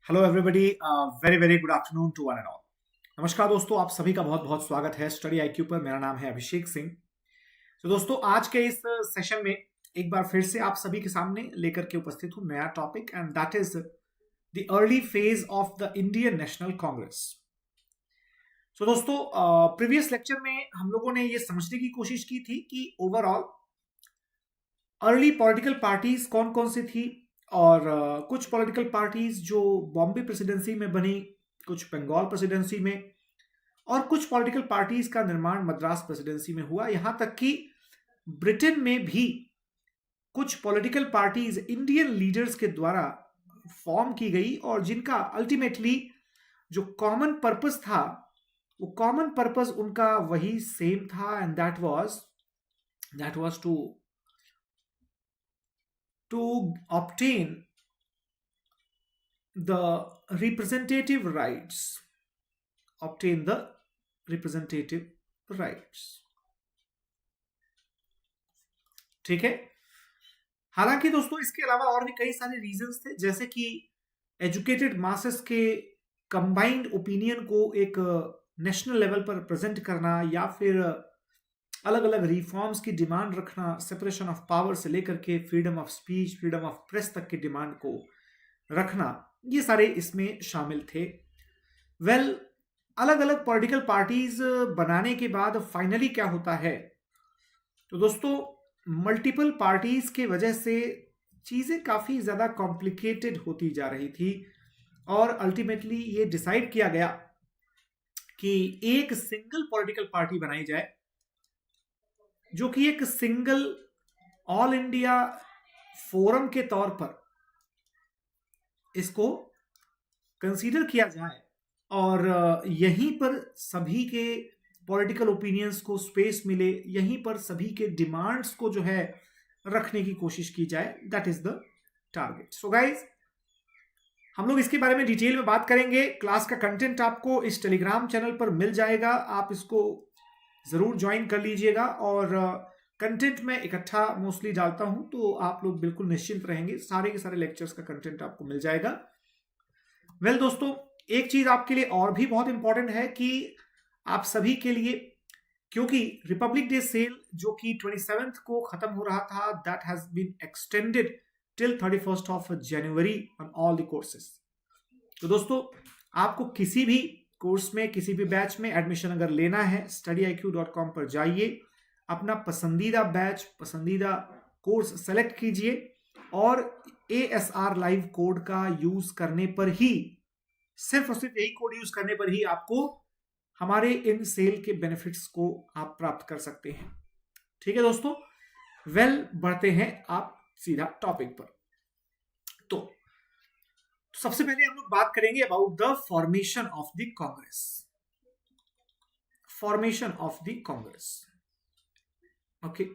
Hello everybody, very very good afternoon to one and all. नमस्कार दोस्तों, आप सभी का बहुत बहुत स्वागत है स्टडी आईक्यू पर। मेरा नाम है अभिषेक सिंह। तो दोस्तों, आज के इस सेशन में एक बार फिर से आप सभी के सामने लेकर के उपस्थित हूं नया topic, and that is the early phase of the Indian national Congress. तो दोस्तों, प्रीवियस लेक्चर में हम लोगों ने ये समझने की कोशिश की थी कि ओवरऑल अर्ली पॉलिटिकल पार्टीज कौन कौन सी थी, और कुछ पॉलिटिकल पार्टीज जो बॉम्बे प्रेसिडेंसी में बनी, कुछ बंगाल प्रेसिडेंसी में, और कुछ पॉलिटिकल पार्टीज का निर्माण मद्रास प्रेसिडेंसी में हुआ। यहां तक कि ब्रिटेन में भी कुछ पॉलिटिकल पार्टीज इंडियन लीडर्स के द्वारा फॉर्म की गई, और जिनका अल्टीमेटली जो कॉमन पर्पस था, वो कॉमन पर्पस उनका वही सेम था, and that was to obtain the representative rights. ठीक है। हालांकि दोस्तों, इसके अलावा और भी कई सारे रीजंस थे, जैसे कि एजुकेटेड मासेस के कंबाइंड ओपिनियन को एक नेशनल लेवल पर प्रेजेंट करना, या फिर अलग अलग रिफॉर्म्स की डिमांड रखना, सेपरेशन ऑफ पावर से लेकर के freedom of speech, freedom of press तक की डिमांड को रखना, ये सारे इसमें शामिल थे। अलग अलग पॉलिटिकल पार्टीज बनाने के बाद फाइनली क्या होता है, तो दोस्तों, मल्टीपल पार्टीज के वजह से चीजें काफी ज्यादा कॉम्प्लिकेटेड होती जा रही थी, और अल्टीमेटली ये डिसाइड किया गया कि एक सिंगल पॉलिटिकल पार्टी बनाई जाए, जो कि एक सिंगल ऑल इंडिया फोरम के तौर पर इसको कंसीडर किया जाए, और यहीं पर सभी के पॉलिटिकल ओपिनियंस को स्पेस मिले, यहीं पर सभी के डिमांड्स को जो है रखने की कोशिश की जाए। That is the target. So guys, हम लोग इसके बारे में डिटेल में बात करेंगे। क्लास का कंटेंट आपको इस टेलीग्राम चैनल पर मिल जाएगा, आप इसको जरूर ज्वाइन कर लीजिएगा, और कंटेंट में इकट्ठा मोस्टली डालता हूं, तो आप लोग बिल्कुल निश्चिंत रहेंगे, सारे के सारे लेक्चर्स का कंटेंट आपको मिल जाएगा। दोस्तों, एक चीज आपके लिए और भी बहुत इंपॉर्टेंट है कि आप सभी के लिए, क्योंकि रिपब्लिक डे सेल जो कि 27th को खत्म हो रहा था, that has been extended till 31st of January on all the courses. तो दोस्तों, आपको किसी भी कोर्स में, किसी भी बैच में एडमिशन अगर लेना है, StudyIQ.com पर जाइए, अपना पसंदीदा बैच, पसंदीदा कोर्स सेलेक्ट कीजिए, और ASR लाइव कोड का यूज करने पर ही, सिर्फ और सिर्फ यही कोड यूज करने पर ही आपको हमारे इन सेल के बेनिफिट्स को आप प्राप्त कर सकते हैं। ठीक है दोस्तों, बढ़ते हैं आप सीधा टॉपिक पर। तो सबसे पहले हम लोग बात करेंगे about the formation of the Congress. Okay,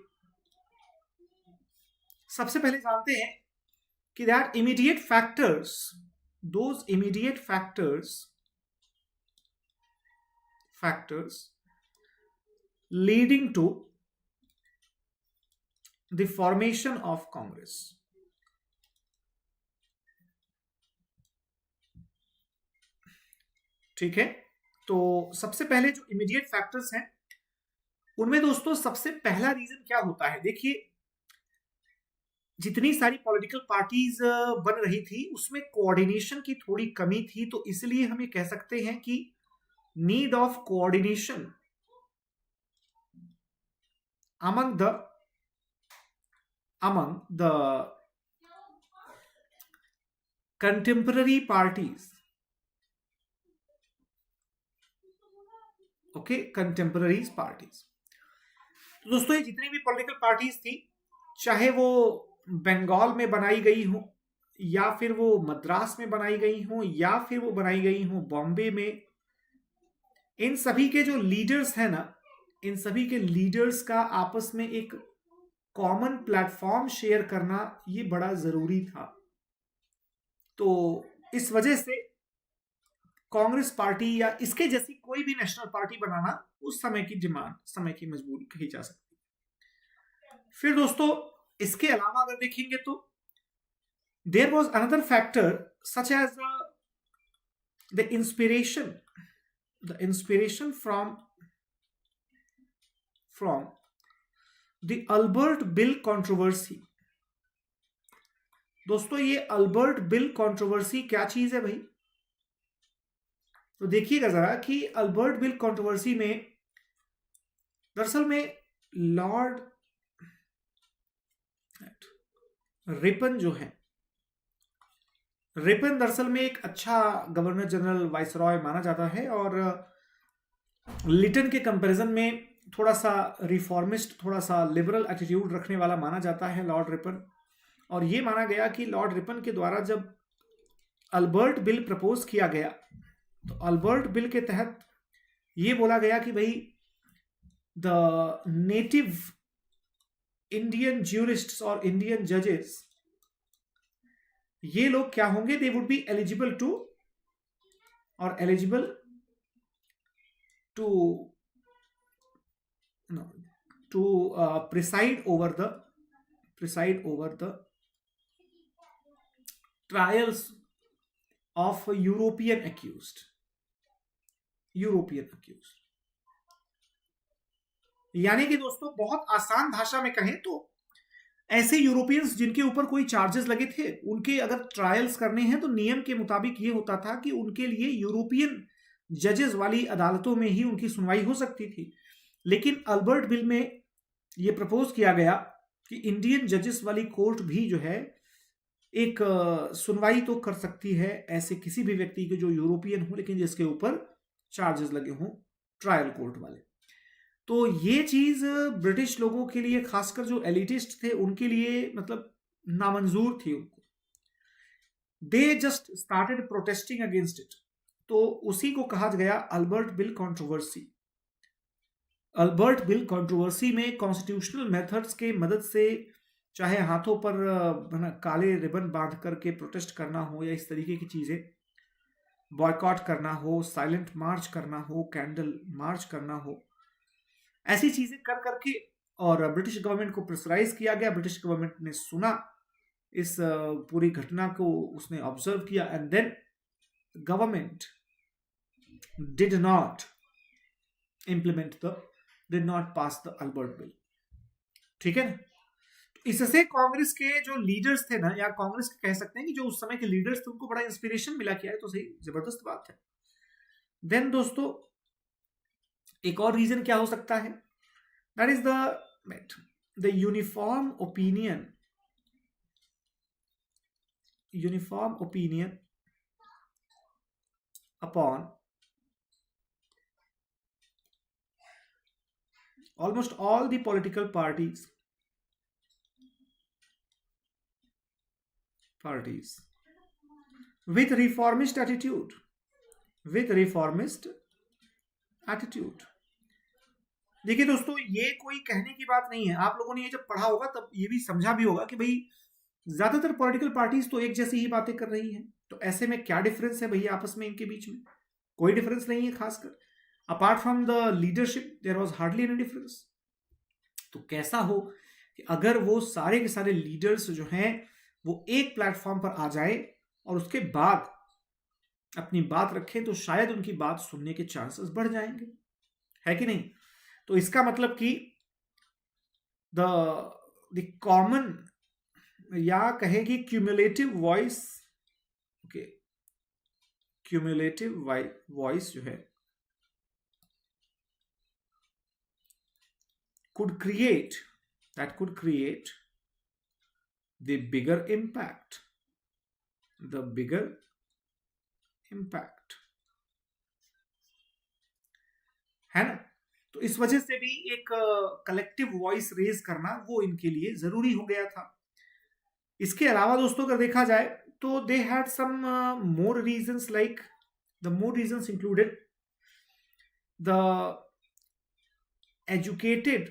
सबसे पहले जानते हैं कि that immediate factors leading to the formation of Congress. ठीक है, तो सबसे पहले जो इमीडिएट फैक्टर्स हैं, उनमें दोस्तों सबसे पहला रीजन क्या होता है। देखिए, जितनी सारी पॉलिटिकल पार्टीज बन रही थी, उसमें कोऑर्डिनेशन की थोड़ी कमी थी, तो इसलिए हम ये कह सकते हैं कि need of coordination among the contemporary parties. Okay, contemporary parties. तो दोस्तों, ये जितनी भी पॉलिटिकल पार्टीज थी, चाहे वो बंगाल में बनाई गई हो, या फिर वो मद्रास में बनाई गई हो, या फिर वो बनाई गई हो बॉम्बे में, इन सभी के जो लीडर्स हैं ना, इन सभी के लीडर्स का आपस में एक कॉमन प्लेटफॉर्म शेयर करना, ये बड़ा जरूरी था। तो इस वजह से कांग्रेस पार्टी या इसके जैसी कोई भी नेशनल पार्टी बनाना उस समय की डिमांड, समय की मजबूरी कही जा सकती है। फिर दोस्तों, इसके अलावा अगर देखेंगे तो there was another factor such as the inspiration from the Ilbert bill controversy. दोस्तों ये अल्बर्ट बिल कंट्रोवर्सी क्या चीज है भाई? तो देखिएगा जरा कि अल्बर्ट बिल कंट्रोवर्सी में दरअसल में लॉर्ड रिपन जो है, रिपन दरअसल में एक अच्छा गवर्नर जनरल वाइसरॉय माना जाता है और लिटन के कंपैरिजन में थोड़ा सा रिफॉर्मिस्ट, थोड़ा सा लिबरल एटीट्यूड रखने वाला माना जाता है लॉर्ड रिपन। और ये माना गया कि लॉर्ड रिपन के द्वारा जब अल्बर्ट बिल प्रपोज किया गया तो अल्बर्ट बिल के तहत ये बोला गया कि भाई द नेटिव इंडियन ज्यूरिस्ट्स और इंडियन जजेस, ये लोग क्या होंगे, they would be eligible to preside over the trials of European accused। यानी कि दोस्तों बहुत आसान भाषा में कहें तो ऐसे यूरोपियंस जिनके ऊपर कोई चार्जेस लगे थे, उनके अगर ट्रायल्स करने हैं तो नियम के मुताबिक ये होता था कि उनके लिए यूरोपियन जजेस वाली अदालतों में ही उनकी सुनवाई हो सकती थी। लेकिन अल्बर्ट बिल में ये प्रपोज किया गया कि इंडियन जजेस वाली कोर्ट भी जो है एक सुनवाई तो कर सकती है ऐसे किसी भी व्यक्ति के जो यूरोपियन हो लेकिन जिसके ऊपर चार्जेस लगे हों, ट्रायल कोर्ट वाले। तो ये चीज ब्रिटिश लोगों के लिए, खासकर जो एलिटिस्ट थे उनके लिए मतलब नामंजूर थी उनको। They just started protesting against it. तो उसी को कहा गया Albert bill controversy. Albert bill controversy में कॉन्स्टिट्यूशनल मेथड्स के मदद से, चाहे हाथों पर काले रिबन बांध करके प्रोटेस्ट करना हो या इस तरीके की चीजें, बॉयकॉट करना हो, साइलेंट मार्च करना हो, कैंडल मार्च करना हो, ऐसी चीजें कर करके और ब्रिटिश गवर्नमेंट को प्रेशराइज किया गया। ब्रिटिश गवर्नमेंट ने सुना इस पूरी घटना को, उसने ऑब्जर्व किया and then government did not pass the Ilbert bill. ठीक है ना? तो इससे कांग्रेस के जो लीडर्स थे ना, या कांग्रेस के कह सकते हैं कि जो उस समय के लीडर्स थे, उनको बड़ा इंस्पिरेशन मिला कि यार तो सही जबरदस्त बात है। देन दोस्तों एक और रीजन क्या हो सकता है? That is the uniform opinion upon almost all the political parties with reformist attitude। देखिए दोस्तों, ये कोई कहने की बात नहीं है। आप लोगों ने ये जब पढ़ा होगा तब ये भी समझा भी होगा कि भाई ज्यादातर पॉलिटिकल पार्टीज तो एक जैसी ही बातें कर रही हैं। तो ऐसे में क्या डिफरेंस है भैया आपस में, इनके बीच में कोई डिफरेंस नहीं है। खासकर apart from the leadership there was hardly any difference. तो कैसा हो कि अगर वो सारे के सारे लीडर्स जो हैं वो एक प्लेटफॉर्म पर आ जाए और उसके बाद अपनी बात रखें तो शायद उनकी बात सुनने के चांसेस बढ़ जाएंगे, है कि नहीं? तो इसका मतलब कि द कॉमन, या कहेगी cumulative voice, okay, cumulative voice जो है could create the bigger impact, है ना? तो इस वजह से भी एक कलेक्टिव वॉइस रेज करना वो इनके लिए जरूरी हो गया था। इसके अलावा दोस्तों अगर देखा जाए तो they had some more reasons, like the more reasons included the educated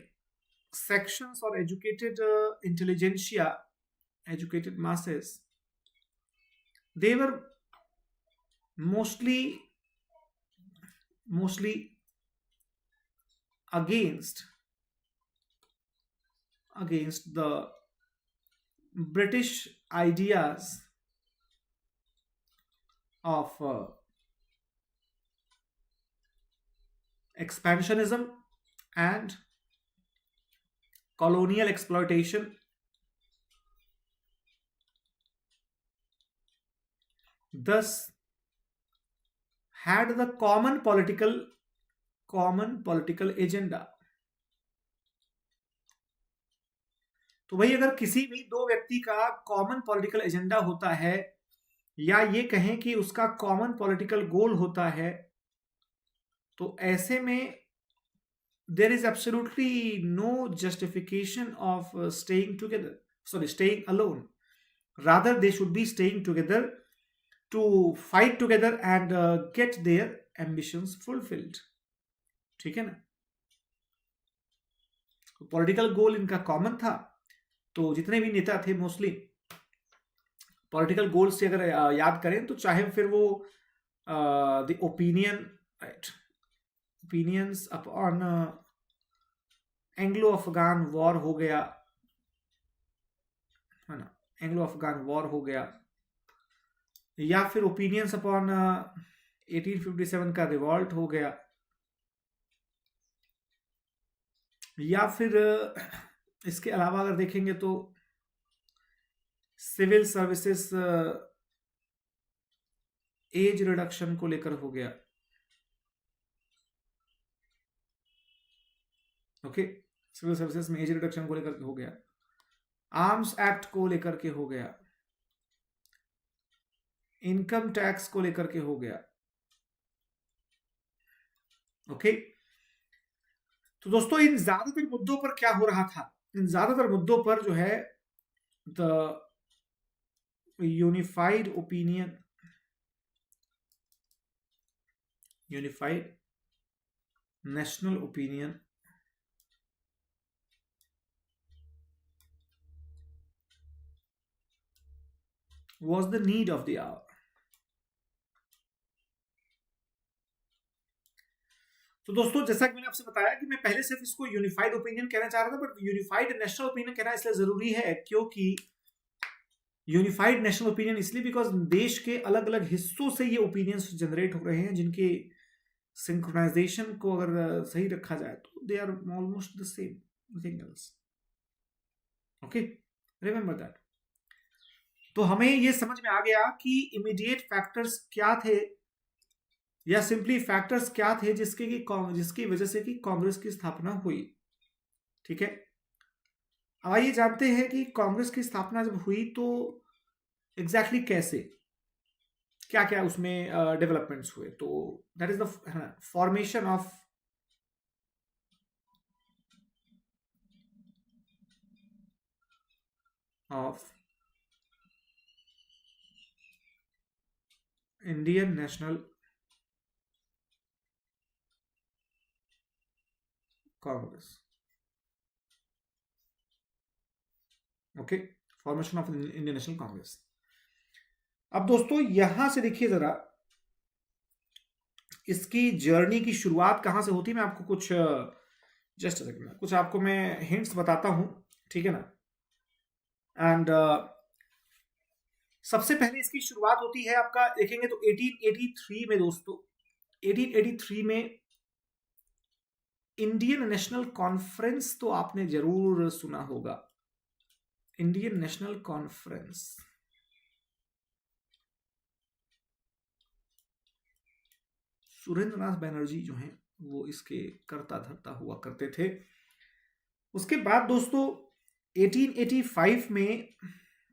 sections or educated intelligentsia, educated masses, they were mostly against the British ideas of expansionism and colonial exploitation, thus had the common political agenda. तो भाई अगर किसी भी दो व्यक्ति का common political agenda होता है, या ये कहें कि उसका कॉमन पॉलिटिकल गोल होता है, तो ऐसे में there is absolutely no justification of staying alone. Rather, they should be staying together to fight together and get their ambitions fulfilled. ठीक है ना? पॉलिटिकल गोल इनका कॉमन था, तो जितने भी नेता थे मोस्टली पॉलिटिकल गोल से अगर याद करें तो चाहे फिर वो the opinions upon Anglo Afghan war हो गया, है ना, एंग्लो अफगान वॉर हो गया, या फिर ओपिनियंस अपॉन 1857 का रिवॉल्ट हो गया, या फिर इसके अलावा अगर देखेंगे तो सिविल सर्विसेज एज रिडक्शन को लेकर हो गया, ओके, सिविल सर्विसेज में एज रिडक्शन को लेकर हो गया, आर्म्स एक्ट को लेकर के हो गया, इनकम टैक्स को लेकर के हो गया, ओके। तो दोस्तों इन ज्यादातर मुद्दों पर क्या हो रहा था, इन ज्यादातर मुद्दों पर जो है the unified national opinion was the need of the hour. तो दोस्तों जैसा कि मैंने आपसे बताया कि मैं पहले सिर्फ इसको यूनिफाइड ओपिनियन कहना चाह रहा था, बट यूनिफाइड नेशनल ओपिनियन कहना इसलिए जरूरी है क्योंकि यूनिफाइड नेशनल ओपिनियन इसलिए बिकॉज देश के अलग अलग हिस्सों से ये ओपिनियंस जनरेट हो रहे हैं, जिनके सिंक्रोनाइजेशन को अगर सही रखा जाए तो they are almost the same, nothing else, okay, remember that. तो हमें ये समझ में आ गया कि इमीडिएट फैक्टर्स क्या थे, या सिंपली फैक्टर्स क्या थे जिसकी वजह से कि कांग्रेस की स्थापना हुई, ठीक है। अब आइए जानते हैं कि कांग्रेस की स्थापना जब हुई तो एग्जैक्टली कैसे, क्या क्या उसमें डेवलपमेंट्स हुए। तो that is the formation of Indian national Congress, okay, formation of Indian national Congress. अब दोस्तों यहां से देखिए जरा इसकी जर्नी की शुरुआत कहां से होती है। मैं आपको कुछ जस्ट कुछ आपको मैं हिंट्स बताता हूं, ठीक है ना। एंड सबसे पहले इसकी शुरुआत होती है, आपका देखेंगे तो 1883 में दोस्तों, 1883 में इंडियन नेशनल कॉन्फ्रेंस तो आपने जरूर सुना होगा, Indian national conference. Surendranath Banerjee जो हैं वो इसके कर्ता धर्ता हुआ करते थे। उसके बाद दोस्तों 1885 में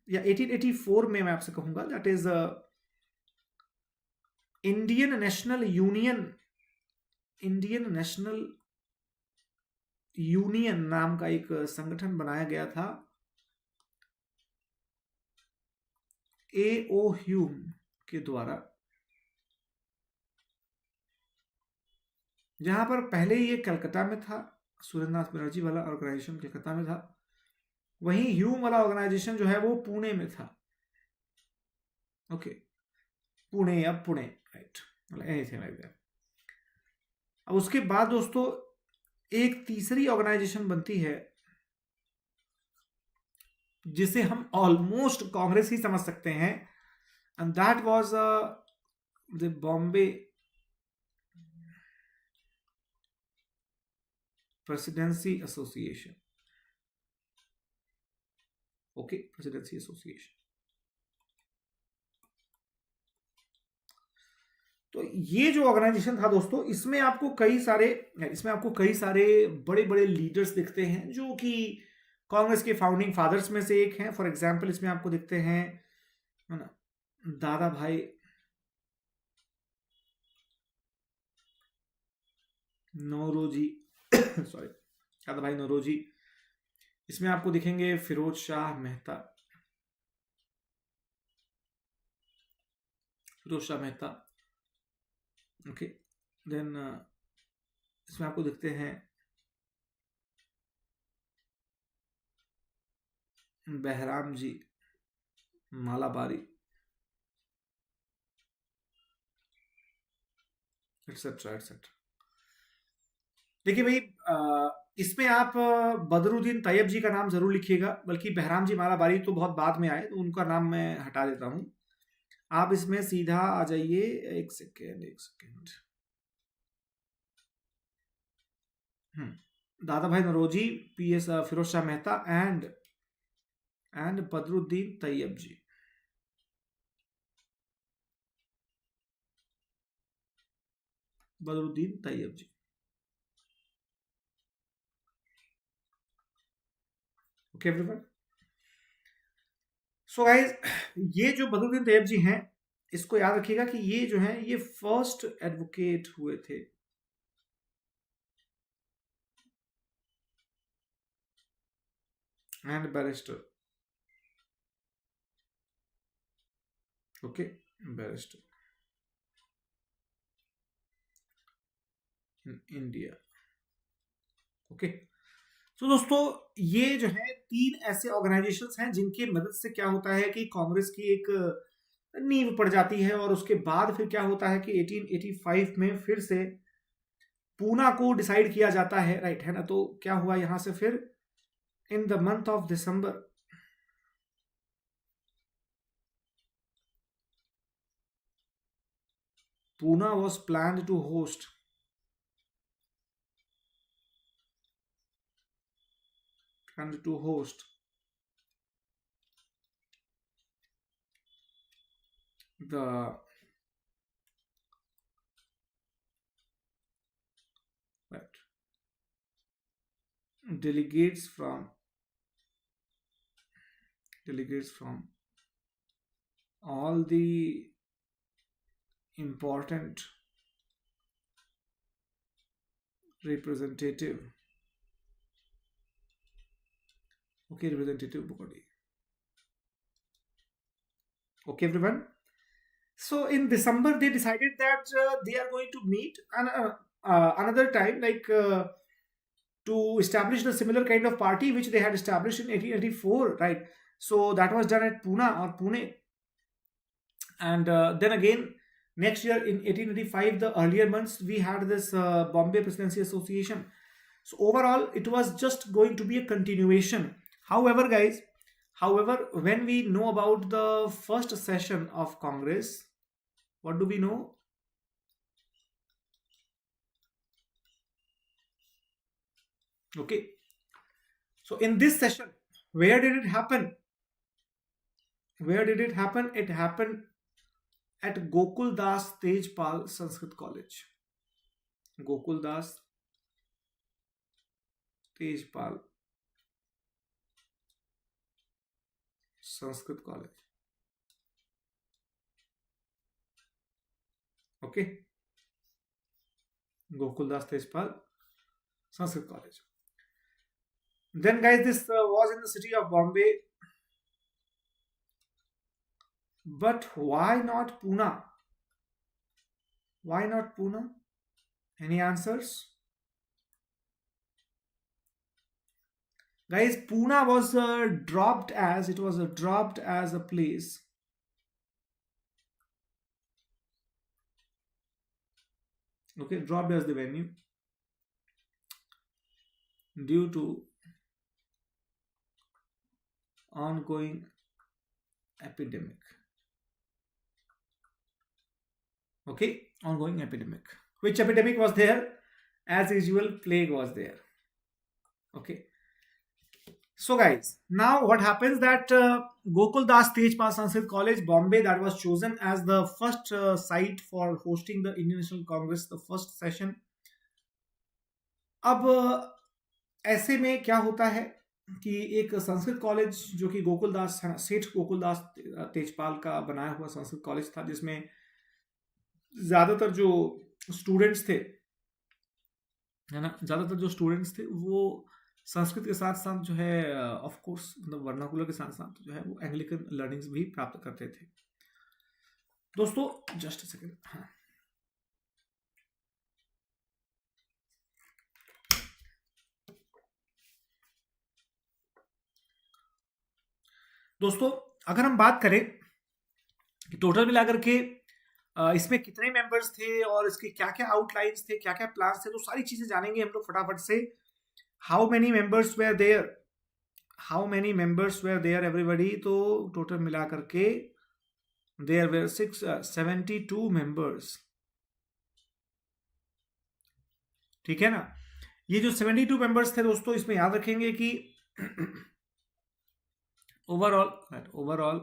या 1884 में मैं आपसे कहूंगा, that is Indian national union नाम का एक संगठन बनाया गया था, A.O. ह्यूम के द्वारा, जहां पर पहले ये कलकत्ता में था, सुरेंद्रनाथ बैनर्जी वाला ऑर्गेनाइजेशन कलकत्ता में था, वहीं ह्यूम वाला ऑर्गेनाइजेशन जो है वो पुणे में था, okay, Pune, right, anything like that. अब उसके बाद दोस्तों एक तीसरी ऑर्गेनाइजेशन बनती है जिसे हम ऑलमोस्ट कांग्रेस ही समझ सकते हैं, and that was the Bombay presidency association. Okay, presidency association. तो ये जो ऑर्गेनाइजेशन था दोस्तों, इसमें आपको कई सारे बड़े बड़े लीडर्स दिखते हैं जो कि कांग्रेस के फाउंडिंग फादर्स में से एक हैं। फॉर एग्जांपल इसमें आपको दिखते हैं, है ना, दादा भाई नौरोजी सॉरी, दादा भाई नौरोजी। इसमें आपको दिखेंगे फिरोज शाह मेहता, ओके। देन इसमें आपको दिखते हैं बहराम जी मालाबारी, एटसेट्रा एटसेट्रा। देखिए भाई, इसमें आप बदरुद्दीन तैयब जी का नाम जरूर लिखिएगा, बल्कि बहराम जी मालाबारी तो बहुत बाद में आए, तो उनका नाम मैं हटा देता हूं। आप इसमें सीधा आ जाइए, एक second. Dadabhai Naoroji, PS Pherozeshah Mehta and Badruddin Tyabji. Badruddin Tyabji, okay everyone. So guys, ये जो बदरुद्दीन तैयब जी हैं, इसको याद रखिएगा कि ये जो हैं, ये फर्स्ट एडवोकेट हुए थे, and barrister, okay, barrister in India, okay. तो दोस्तों, ये जो है 3 ऐसे ऑर्गेनाइजेशंस हैं जिनकी मदद से क्या होता है कि कांग्रेस की एक नींव पड़ जाती है, और उसके बाद फिर क्या होता है कि 1885 में फिर से पूना को डिसाइड किया जाता है, राइट, है ना। तो क्या हुआ यहां से फिर, in the month of December, Poona was planned to host the right, delegates from all the important representative body, okay everyone. So in December they decided that they are going to meet another time, like to establish the similar kind of party which they had established in 1884, right. So that was done at Pune, and then again next year in 1885, the earlier months, we had this Bombay Presidency Association. So overall it was just going to be a continuation. However guys, when we know about the first session of Congress, what do we know? Okay, so in this session, where did it happen? It happened at Gokul Das Tejpal Sanskrit College. Gokul Das Tejpal Sanskrit College. Okay, Gokul Das Tejpal Sanskrit College. Then guys, this was in the city of Bombay. But why not Pune? Why not Pune? Any answers? Guys, Pune was dropped as a place. Okay, dropped as the venue due to ongoing epidemic. Okay, ongoing epidemic. Which epidemic was there? As usual, plague was there. Okay. So guys, now what happens that Gokul Das Tejpal Sanskrit College, Bombay, that was chosen as the first site for hosting the Indian National Congress, the first session. अब ऐसे में क्या होता है कि एक Sanskrit college जो कि गोकुलदास सेठ गोकुलदास तेजपाल का बनाया हुआ संस्कृत कॉलेज था, जिसमें ज्यादातर जो स्टूडेंट्स थे, है ना, ज्यादातर जो स्टूडेंट्स थे वो संस्कृत के साथ साथ जो है ऑफ कोर्स मतलब वर्नाकुलर के साथ साथ जो है वो एंग्लिकन लर्निंग्स भी प्राप्त करते थे। दोस्तों जस्ट सेकंड, हाँ दोस्तों, अगर हम बात करें कि टोटल मिलाकर के इसमें कितने मेंबर्स थे और इसके क्या क्या आउटलाइंस थे, क्या क्या प्लान्स थे, तो सारी चीजें जानेंगे हम लोग फटाफट से। How many members were there, how many members were there everybody, तो टोटल मिला करके देयर वेयर 72 मेंबर्स, ठीक है ना। ये जो 72 मेंबर्स थे दोस्तों, इसमें याद रखेंगे कि ओवरऑल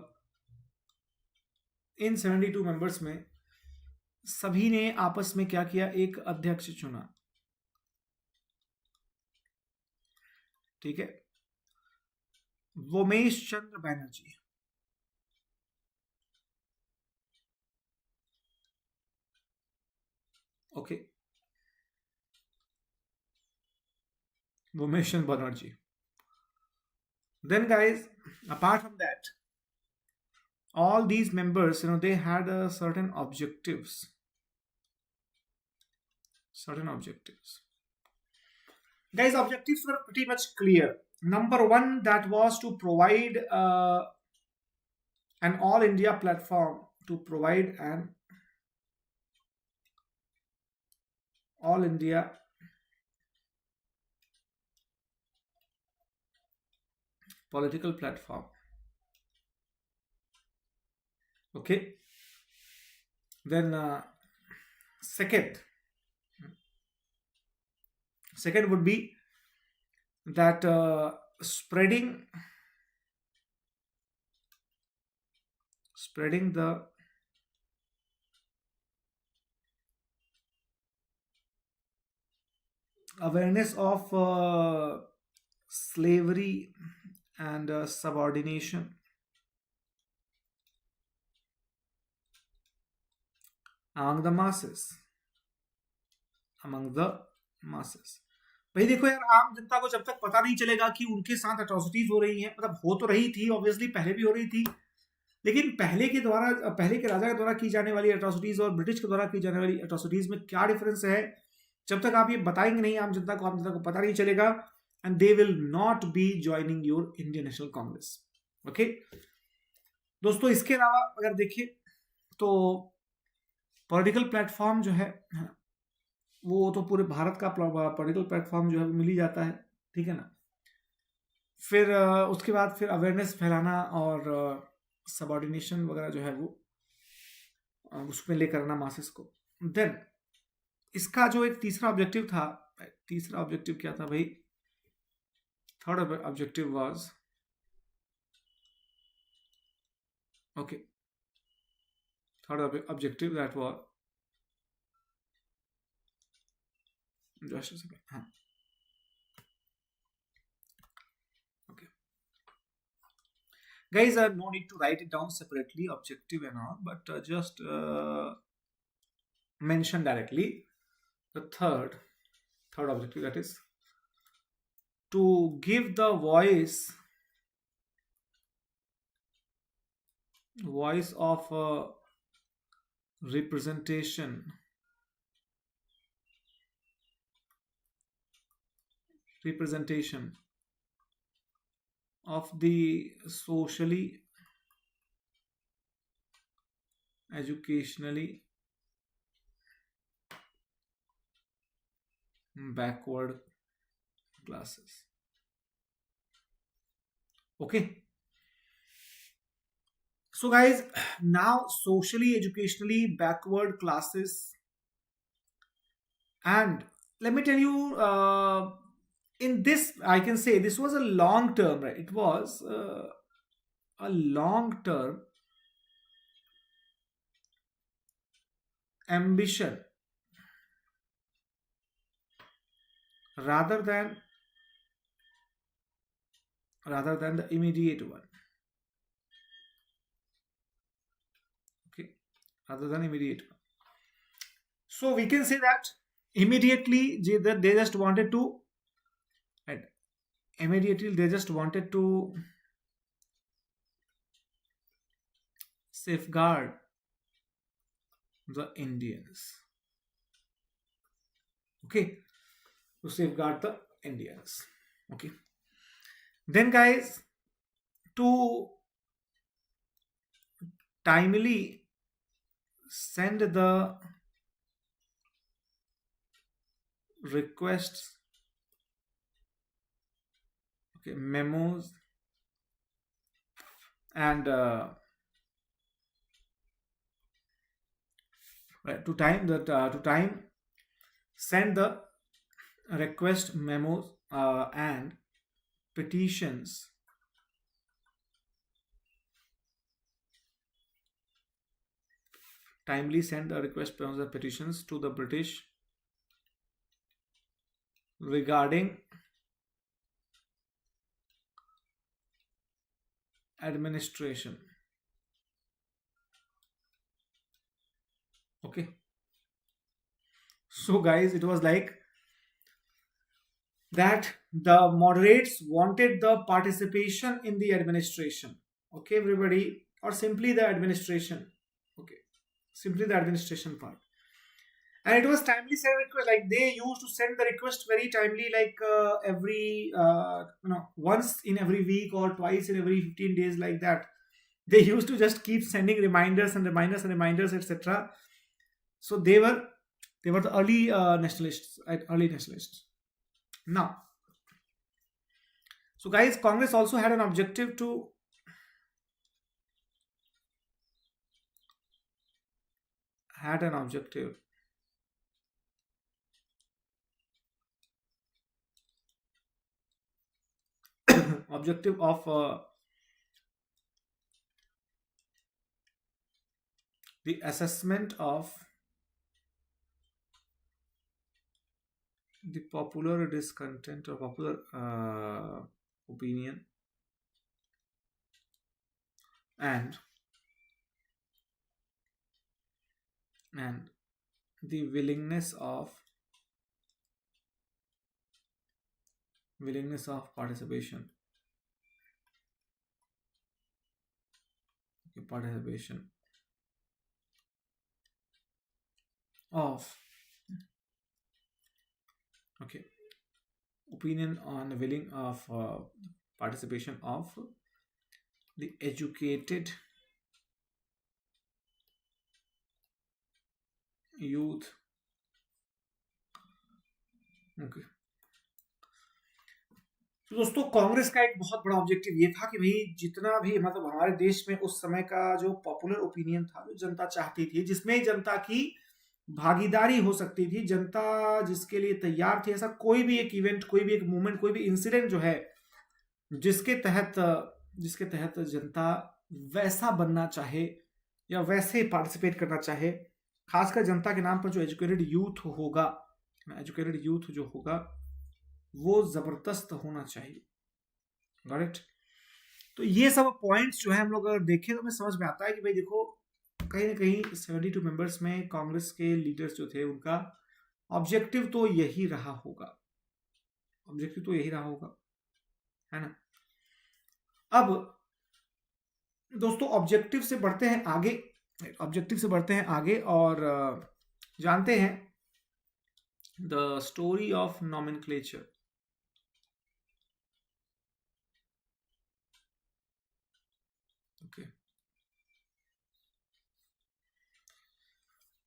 इन 72 मेंबर्स में सभी ने आपस में क्या किया, एक अध्यक्ष चुना, ठीक है, वोमेश चंद्र Banerjee. Okay, Womesh Chandra Banerjee. Then guys, apart from that, all these members, they had certain objectives. Guys, objectives were pretty much clear. Number one, that was to provide an all India platform, to provide an all India political platform. Okay, then second would be that spreading the awareness of slavery and subordination among the masses, भाई देखो यार, आम जनता को जब तक पता नहीं चलेगा कि उनके साथ अट्रॉसिटीज हो रही हैं, मतलब हो तो रही थी ऑब्वियसली, पहले भी हो रही थी, लेकिन पहले के राजा के द्वारा की जाने वाली अट्रॉसिटीज और ब्रिटिश के द्वारा की जाने वाली अट्रॉसिटीज में क्या डिफरेंस है, जब तक आप ये बताएंगे नहीं आम जनता को पता नहीं चलेगा, and they will not be joining your Indian national Congress. Okay दोस्तों, इसके अलावा अगर देखें तो पॉलिटिकल प्लेटफॉर्म जो है वो तो पूरे भारत का पॉलिटिकल प्लेटफॉर्म जो है मिल ही जाता है, ठीक है ना। फिर उसके बाद फिर अवेयरनेस फैलाना और सबऑर्डिनेशन वगैरह जो है वो उसमें लेकर आना मासेस को। देन इसका जो एक तीसरा ऑब्जेक्टिव था, तीसरा ऑब्जेक्टिव क्या था भाई, third objective was, okay, third objective that was, just a second, okay guys, no need to write it down separately objective and all, but just mention directly the third objective, that is to give the voice of representation of the socially, educationally backward classes. Okay, so guys, now socially educationally backward classes, and let me tell you in this, I can say this was a long term, right? It was a long term ambition rather than the immediate one. Okay, rather than immediate one. So we can say that immediately they just wanted to, right? Immediately they just wanted to safeguard the Indians. Okay, to safeguard the Indians. Okay, then guys, to timely send the requests, okay, memos, and right, to time send the request memos and petitions timely send the request memos and petitions to the British regarding administration. Okay, so guys, it was like that the moderates wanted the participation in the administration. Okay, everybody, or simply the administration. Okay, simply the administration part. And it was timely send request, like they used to send the request very timely, like every once in every week or twice in every 15 days, like that. They used to just keep sending reminders and reminders and reminders, etc. So they were the early nationalists, right? Early nationalists. Now, so guys, Congress also had an objective to objective of the assessment of the popular discontent or popular opinion and the willingness of participation. Okay, participation of, okay, opinion on willing of participation of the educated youth. Okay, तो दोस्तों, कांग्रेस का एक बहुत बड़ा objective ये था कि भाई जितना भी मतलब हमारे देश में उस समय का जो पॉपुलर ओपिनियन था, जो जनता चाहती थी, जिसमें जनता की भागीदारी हो सकती थी, जनता जिसके लिए तैयार थी, ऐसा कोई भी एक इवेंट, कोई भी एक मूवमेंट, कोई भी इंसिडेंट जो है जिसके तहत जनता वैसा बनना चाहे या वैसे पार्टिसिपेट करना चाहे, खासकर जनता के नाम पर जो एजुकेटेड यूथ जो होगा वो जबरदस्त होना चाहिए। Got it? तो ये सब पॉइंट्स जो है हम लोग अगर देखें तो हमें समझ में आता है कि भाई देखो, कहीं ना कहीं 72 मेंबर्स में कांग्रेस के लीडर्स जो थे, उनका ऑब्जेक्टिव तो यही रहा होगा, है ना। अब दोस्तों, ऑब्जेक्टिव से बढ़ते हैं आगे और जानते हैं the story of nomenclature.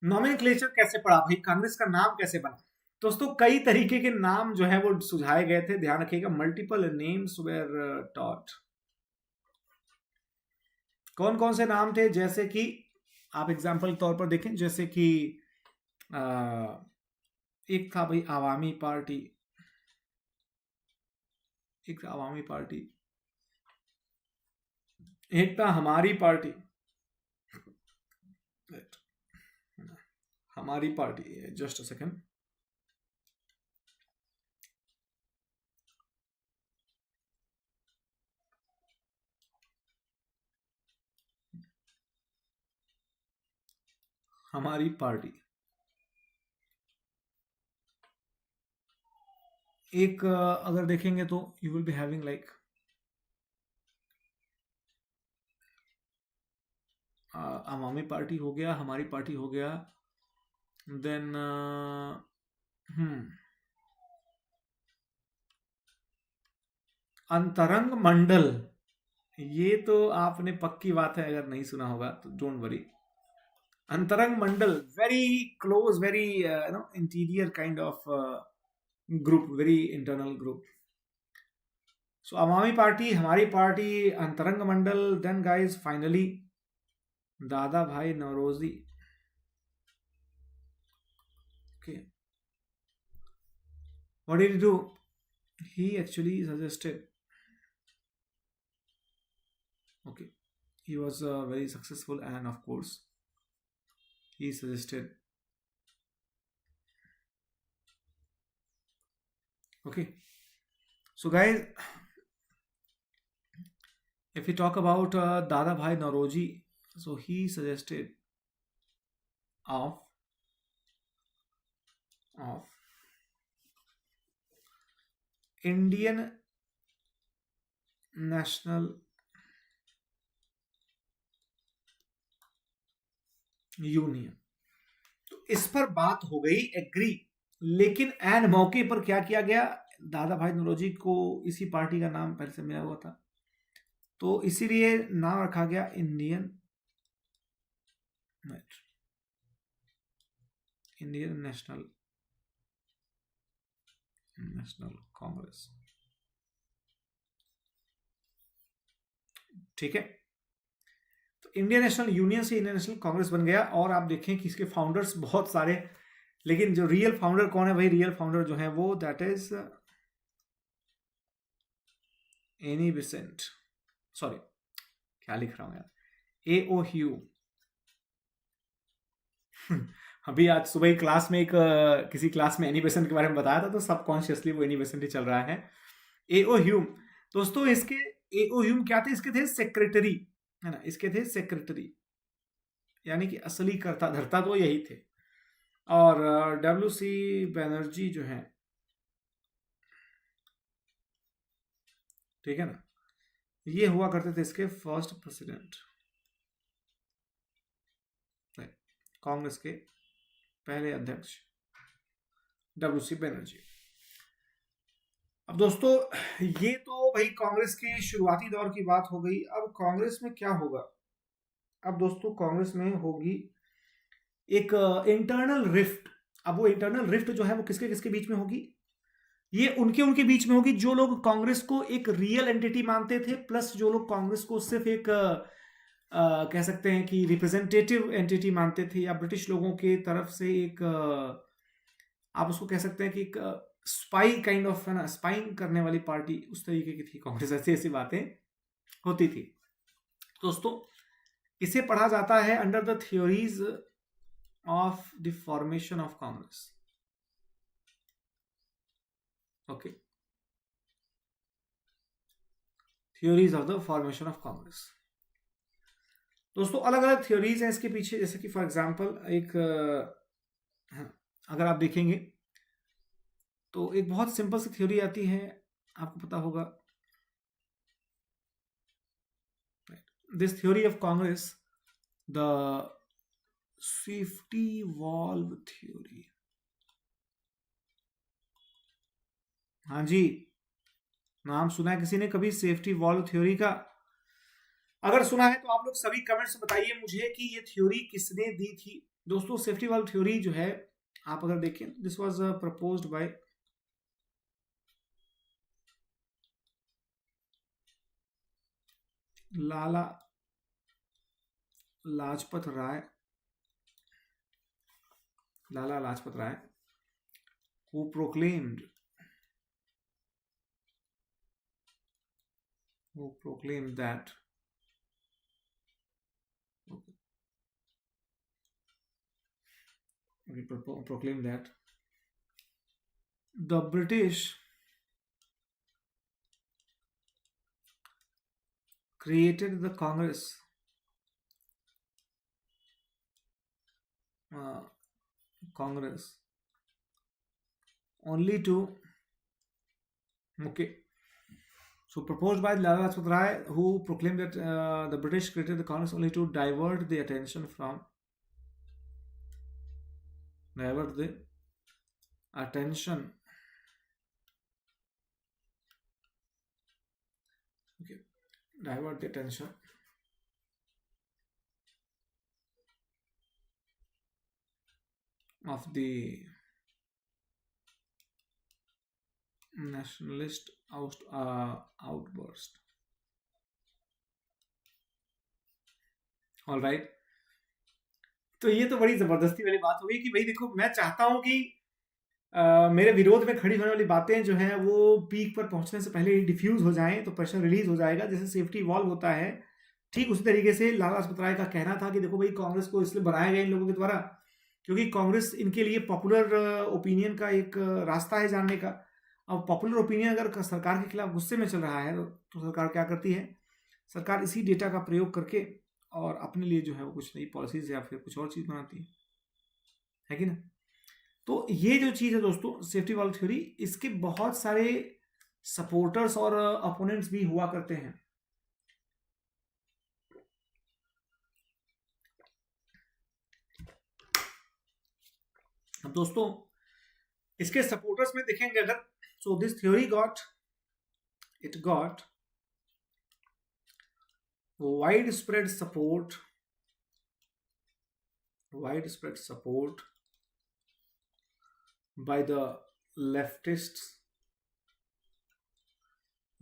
Nomenclature कैसे पड़ा भाई, कांग्रेस का नाम कैसे बना? दोस्तों, कई तरीके के नाम जो है वो सुझाए गए थे, ध्यान रखिएगा, मल्टीपल नेम्स वेर टॉट। कौन कौन से नाम थे? जैसे कि आप एग्जांपल के तौर पर देखें, जैसे कि एक था भाई आवामी पार्टी, एक था अवामी पार्टी, एक था हमारी पार्टी, हमारी पार्टी, जस्ट अ सेकेंड, हमारी पार्टी। एक अगर देखेंगे तो you will be having like Awami party हो गया, हमारी पार्टी हो गया, देन अंतरंग मंडल, ये तो आपने पक्की बात है अगर नहीं सुना होगा तो डोंट वरी। अंतरंग मंडल, very close, very interior kind of group, very internal group. So Awami party, हमारी पार्टी, अंतरंग मंडल, then guys finally Dadabhai Naoroji. Okay, what did he do? He actually suggested, okay, he was very successful, and of course he suggested, okay, so guys, if we talk about Dada Bhai Nauroji, so he suggested of Indian National union. तो इस पर बात हो गई agree, लेकिन N मौके पर क्या किया गया, दादा भाई नौरोजी को इसी पार्टी का नाम पहले से मिला हुआ था, तो इसीलिए नाम रखा गया इंडियन नेशनल कांग्रेस। ठीक है, तो इंडियन नेशनल यूनियन से इंडियन नेशनल कांग्रेस बन गया। और आप देखें कि इसके फाउंडर्स बहुत सारे, लेकिन जो रियल फाउंडर कौन है भाई, रियल फाउंडर जो है वो that is Annie Besant, sorry क्या लिख रहा हूं यार, A.O. ह्यू। अभी आज सुबह ही क्लास में एक किसी क्लास में एनी बेसेंट के बारे में बताया था, तो सबकॉन्शियसली वो एनी बेसेंट ही चल रहा है। A.O. ह्यूम, दोस्तों इसके A.O. ह्यूम क्या थे, इसके थे सेक्रेटरी, है ना, इसके थे सेक्रेटरी, यानी कि असली करता धरता तो यही थे। और W.C. बनर्जी जो है, ठीक है ना, ये हुआ करते थे इसके फर्स्ट प्रेसिडेंट, कांग्रेस के पहले अध्यक्ष W.C. बनर्जी। अब दोस्तों ये तो भाई कांग्रेस के शुरुआती दौर की बात हो गई। अब कांग्रेस में क्या होगा, अब दोस्तों कांग्रेस में होगी एक इंटरनल रिफ्ट। अब वो इंटरनल रिफ्ट जो है वो किसके किसके बीच में होगी, ये उनके बीच में होगी जो लोग कांग्रेस को एक रियल एंटिटी मानते थे, प्लस जो लोग कांग्रेस को सिर्फ एक कह सकते हैं कि रिप्रेजेंटेटिव एंटिटी मानते थे, या ब्रिटिश लोगों के तरफ से एक आप उसको कह सकते हैं कि एक स्पाई काइंड ऑफ, है ना, स्पाइंग करने वाली पार्टी, उस तरीके की थी कांग्रेस। ऐसी ऐसी बातें होती थी दोस्तों। इसे पढ़ा जाता है under the theories of the formation of Congress. Okay, theories of the formation of Congress. दोस्तों अलग अलग थ्योरीज हैं इसके पीछे, जैसे कि फॉर एग्जांपल एक अगर आप देखेंगे तो एक बहुत सिंपल सी थ्योरी आती है, आपको पता होगा, this theory of Congress, the safety valve theory. हाँ जी, नाम सुना है किसी ने कभी सेफ्टी वॉल्व थ्योरी का? अगर सुना है तो आप लोग सभी कमेंट्स में बताइए मुझे कि ये थ्योरी किसने दी थी। दोस्तों सेफ्टी वॉल्व थ्योरी जो है, आप अगर देखें, this was proposed by Lala Lajpat Rai, Lala Lajpat Rai, who proclaimed who proclaimed that proclaimed that the British created the Congress only to so proposed by Lala Lajpat Rai, who proclaimed that the British created the Congress only to divert the attention divert the attention of the nationalist outburst. All right. तो ये तो बड़ी जबरदस्ती वाली बात हो गई कि भाई देखो, मैं चाहता हूं कि मेरे विरोध में खड़ी होने वाली बातें जो हैं वो पीक पर पहुंचने से पहले ही डिफ्यूज हो जाएं, तो प्रेशर रिलीज हो जाएगा, जैसे सेफ्टी वॉल्व होता है। ठीक उसी तरीके से लाला लाजपत राय का कहना था कि देखो भाई, कांग्रेस को इसलिए बनाया गया इन लोगों के द्वारा क्योंकि कांग्रेस इनके लिए पॉपुलर ओपिनियन का एक रास्ता है जानने का। अब पॉपुलर ओपिनियन अगर सरकार के खिलाफ गुस्से में चल रहा है तो सरकार क्या करती है? सरकार इसी डेटा का प्रयोग करके और अपने लिए जो है वो कुछ नई पॉलिसीज या फिर कुछ और चीज बनाती है कि ना। तो ये जो चीज है दोस्तों, सेफ्टी वॉल्व थ्योरी, इसके बहुत सारे सपोर्टर्स और अपोनेंट्स भी हुआ करते हैं। अब दोस्तों इसके सपोर्टर्स में देखेंगे अगर, so this theory got widespread support by the leftists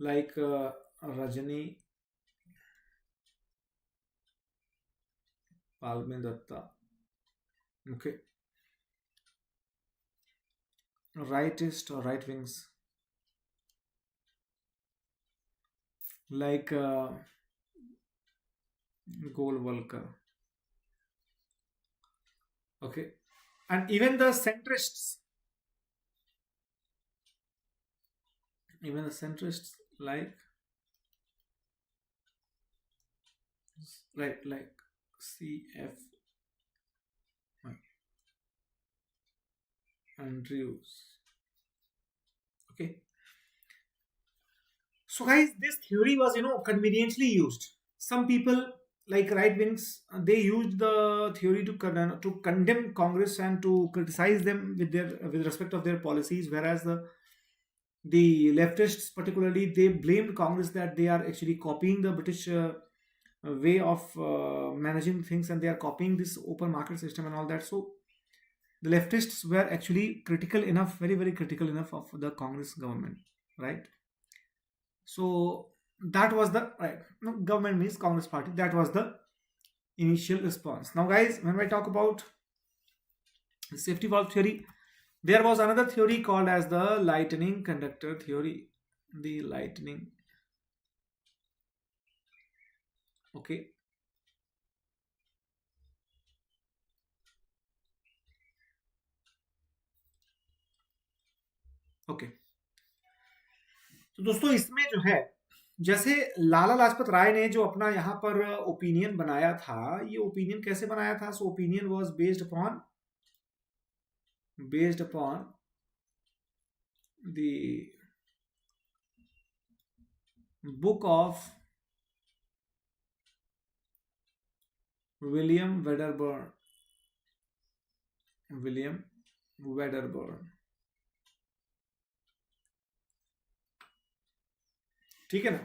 like Rajani Palme Datta, rightist or right wings like Golwalkar, and even the centrists like CF Andrews. So guys, this theory was conveniently used. Some people like right wings, they used the theory to condemn Congress and to criticize them with respect of their policies, whereas the leftists particularly, they blamed Congress that they are actually copying the British way of managing things, and they are copying this open market system and all that. So the leftists were actually critical enough, very very critical enough of the Congress government, right? So that was the government means Congress party. That was the initial response. Now guys, when I talk about the safety valve theory, there was another theory called as the lightning conductor theory. The lightning, okay, तो दोस्तों इसमें जो है, जैसे लाला लाजपत राय ने जो अपना यहाँ पर ओपिनियन बनाया था, ये ओपिनियन कैसे बनाया था? So opinion was based upon the book of William Wedderburn, ठीक है ना।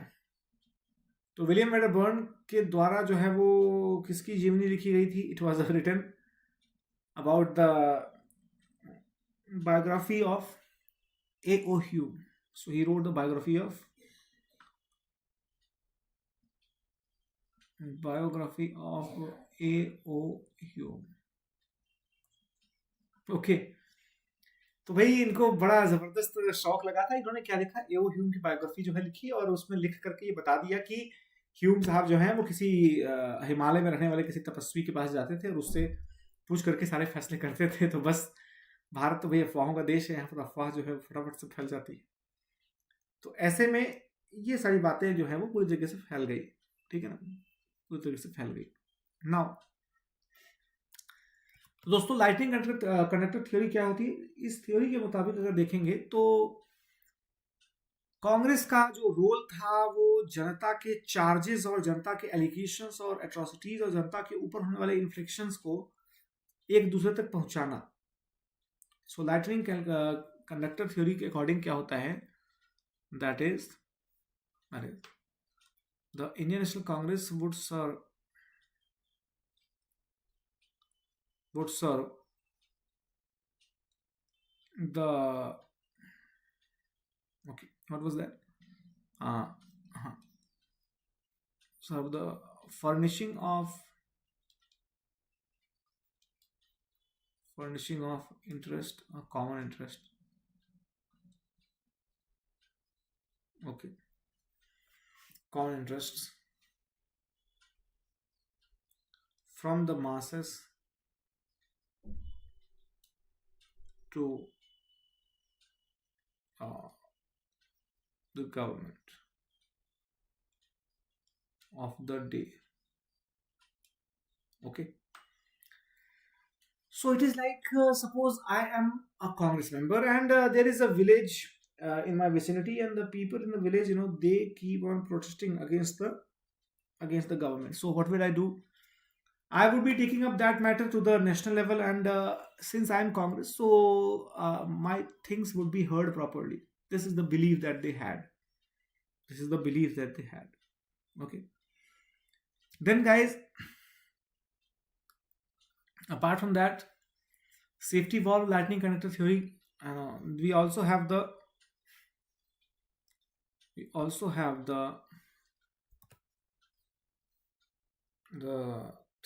तो विलियम वेडरबर्न के द्वारा जो है वो किसकी जीवनी लिखी गई थी? It was written about the biography of A.O. Hume. So he wrote the biography of A.O. Hume. Okay. तो भाई इनको बड़ा जबरदस्त शौक लगा था। इन्होंने क्या लिखा, एओ ह्यूम की बायोग्राफी जो है लिखी, और उसमें लिख करके ये बता दिया कि ह्यूम साहब जो हैं वो किसी हिमालय में रहने वाले किसी तपस्वी के पास जाते थे और उससे पूछ करके सारे फैसले करते थे। तो बस भारत तो भाई अफवाहों का देश है, यहाँ पर अफवाह जो है फटाफट से फैल जाती है। तो ऐसे में ये सारी बातें जो है वो पूरी जगह से फैल गई, ठीक है ना, पूरी तरीके से फैल गई। नाउ तो दोस्तों लाइटनिंग कंडक्टर थ्योरी क्या होती है? इस थ्योरी के मुताबिक अगर देखेंगे तो कांग्रेस का जो रोल था वो जनता के चार्जेस और जनता के एलिगेशंस और एट्रोसिटीज और जनता के ऊपर होने वाले इन्फ्लिक्शंस को एक दूसरे तक पहुंचाना। सो लाइटनिंग कंडक्टर थ्योरी के अकॉर्डिंग क्या होता है, that is the Indian national Congress would serve the okay, what was that? uh, serve the furnishing of interest, a common interest. Okay, common interests from the masses to the government of the day. Okay, so it is like suppose I am a Congress member and there is a village in my vicinity, and the people in the village, you know, they keep on protesting against the government. So what will I do? I would be taking up that matter to the national level, and since I am Congress, so my things would be heard properly. This is the belief that they had. Okay. Then, guys, apart from that, safety valve lightning conductor theory, we also have the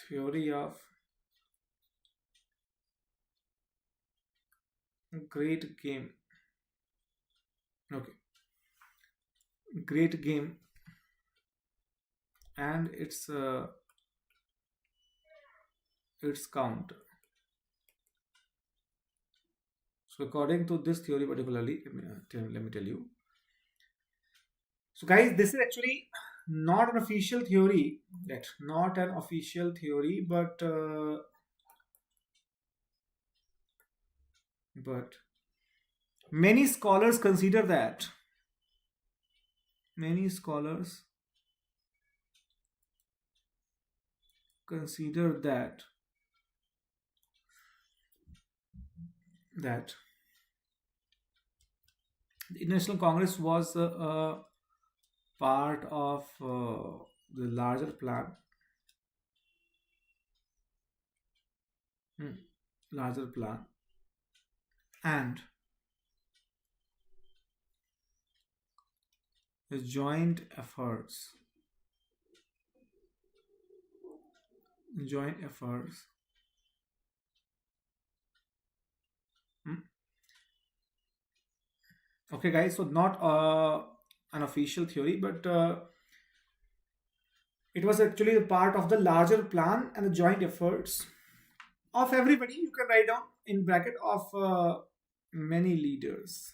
theory of great game. Okay, great game and its count. So according to this theory particularly, let me tell you. So guys, this is actually not an official theory yet, but many scholars consider that the National Congress was a part of the larger plan. And the joint efforts okay guys, so not an official theory, but it was actually a part of the larger plan and the joint efforts of everybody. You can write down in bracket of many leaders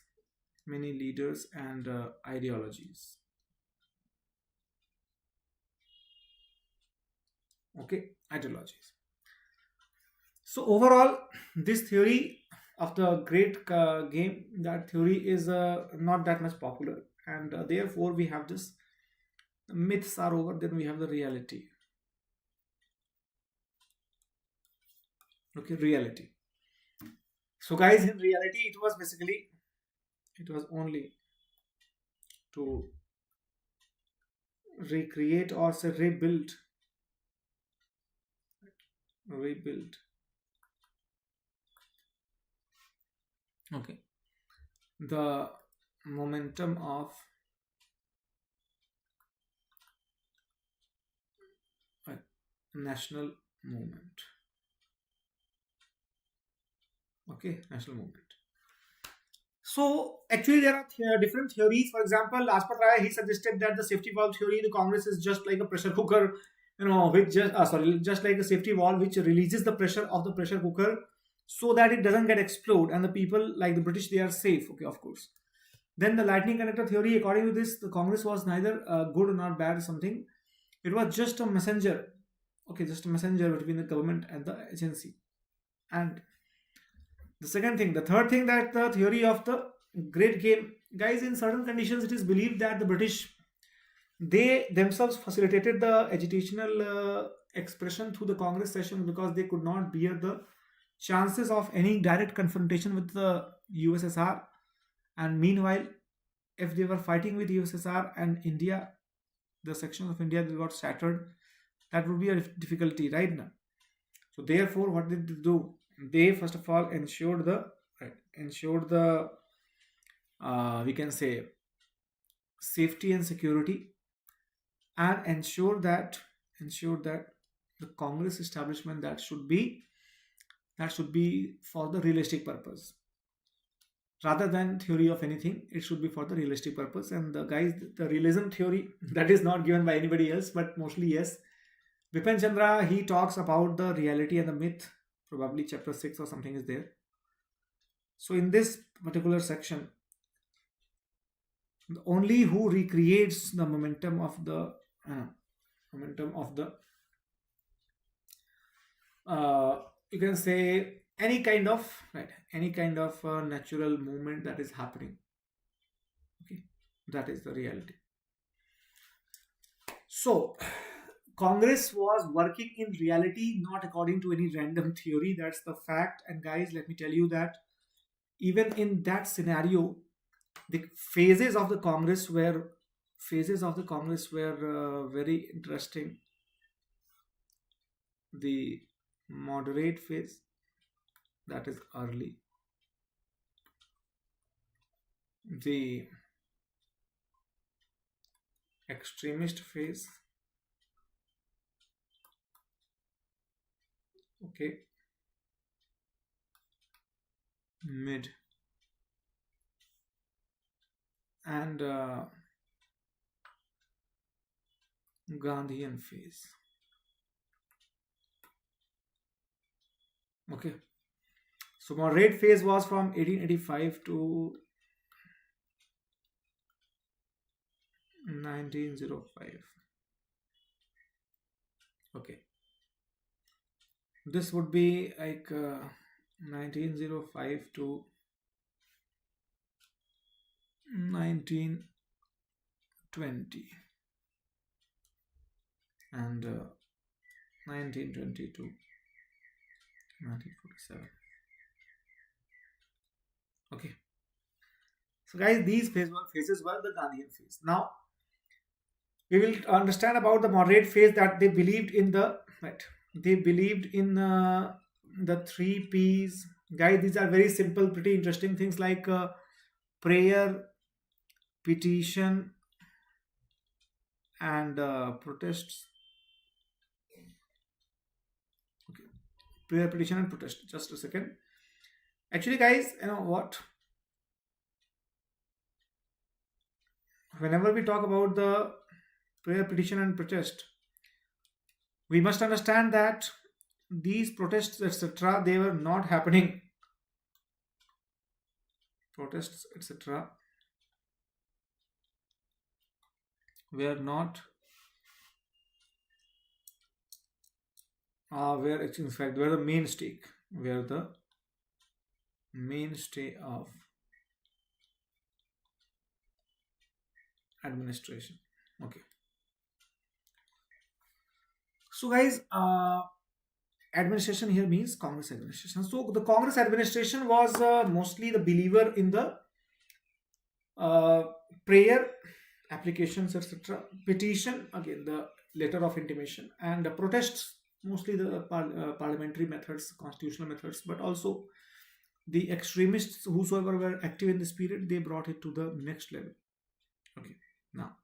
and ideologies. Okay, ideologies. So overall, this theory of the great game, that theory is not that much popular, and therefore we have this myths are over, then we have the reality. Okay, reality. So guys, in reality, it was only to recreate or say rebuild okay, the momentum of national movement. Okay, national movement. So actually there are different theories. For example, Lajpat Rai, he suggested that the safety valve theory in the Congress is just like a pressure cooker, which just like a safety valve which releases the pressure of the pressure cooker so that it doesn't get explode, and the people like the British, they are safe. Okay, of course. Then the lightning conductor theory, according to this, the Congress was neither good nor bad or something. It was just a messenger. Okay, just a messenger between the government and the agency. And the third thing, that the theory of the great game. Guys, in certain conditions, it is believed that the British, they themselves facilitated the agitational expression through the Congress session because they could not bear the chances of any direct confrontation with the USSR. And meanwhile, if they were fighting with USSR and India, the sections of India that got shattered, that would be a difficulty right now. So therefore, what did they do? They first of all ensured the we can say safety and security, and ensured that the Congress establishment, that should be for the realistic purpose rather than theory of anything. It should be for the realistic purpose. And the guys, the realism theory, that is not given by anybody else, but mostly yes, Vipin Chandra, he talks about the reality and the myth. Probably chapter 6 or something is there. So in this particular section, only who recreates the momentum of the you can say any kind of natural movement that is happening. Okay, that is the reality. So Congress was working in reality, not according to any random theory. That's the fact. And guys, let me tell you that even in that scenario, the phases of the Congress were very interesting. The moderate phase, that is early. The extremist phase, okay, mid, and Gandhian phase. Okay, so moderate phase was from 1885 to 1905. Okay, this would be like 1905 to 1920 and 1920 to 1947. Okay, so guys, these phases were the Gandhian phase. Now we will understand about the moderate phase, that they believed in the the 3 P's. Guys, these are very simple, pretty interesting things like prayer, petition, and protests. Okay, prayer, petition, and protest. Just a second. Actually, guys, you know what? Whenever we talk about the prayer, petition, and protest, we must understand that these protests, etc., they were not happening. Protests, etc., were not were in fact were the mainstay of administration. Okay, so guys, administration here means Congress administration. So the Congress administration was mostly the believer in the prayer, applications, etc., petition, again the letter of intimation, and the protests, mostly the parliamentary methods, constitutional methods, but also the extremists, whosoever were active in this period, they brought it to the next level. Okay, now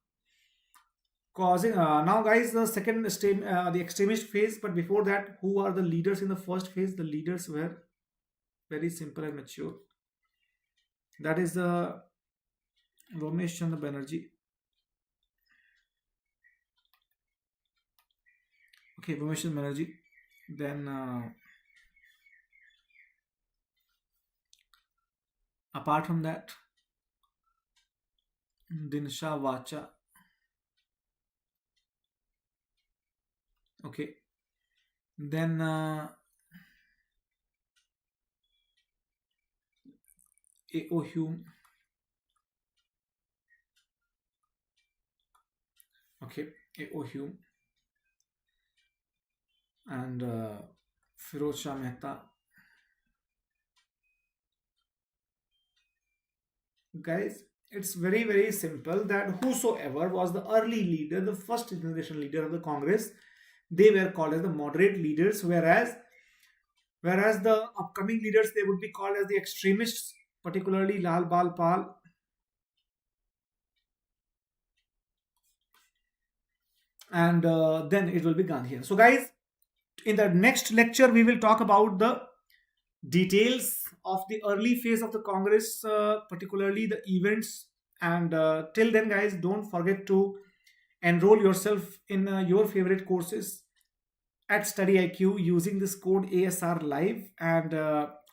guys, the second the extremist phase. But before that, who are the leaders in the first phase? The leaders were very simple and mature. that is the Ramesh Chandra Banerjee. Okay, Ramesh Chandra Banerjee. Then apart from that, Dinsha Vacha. Okay. Then A.O. Hume. Okay, A.O. Hume. And Firoz Shah Mehta. Guys, it's very, very simple that whosoever was the early leader, the first generation leader of the Congress, they were called as the moderate leaders, whereas the upcoming leaders, they would be called as the extremists, particularly Lal Bal Pal. And then it will be Gandhian. So guys, in the next lecture, we will talk about the details of the early phase of the Congress, particularly the events. And till then, guys, don't forget to enroll yourself in your favorite courses at StudyIQ using this code ASR Live. And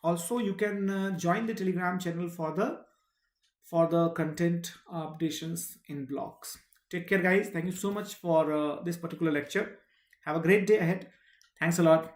also, you can join the Telegram channel for the content updations in blogs. Take care, guys. Thank you so much for this particular lecture. Have a great day ahead. Thanks a lot.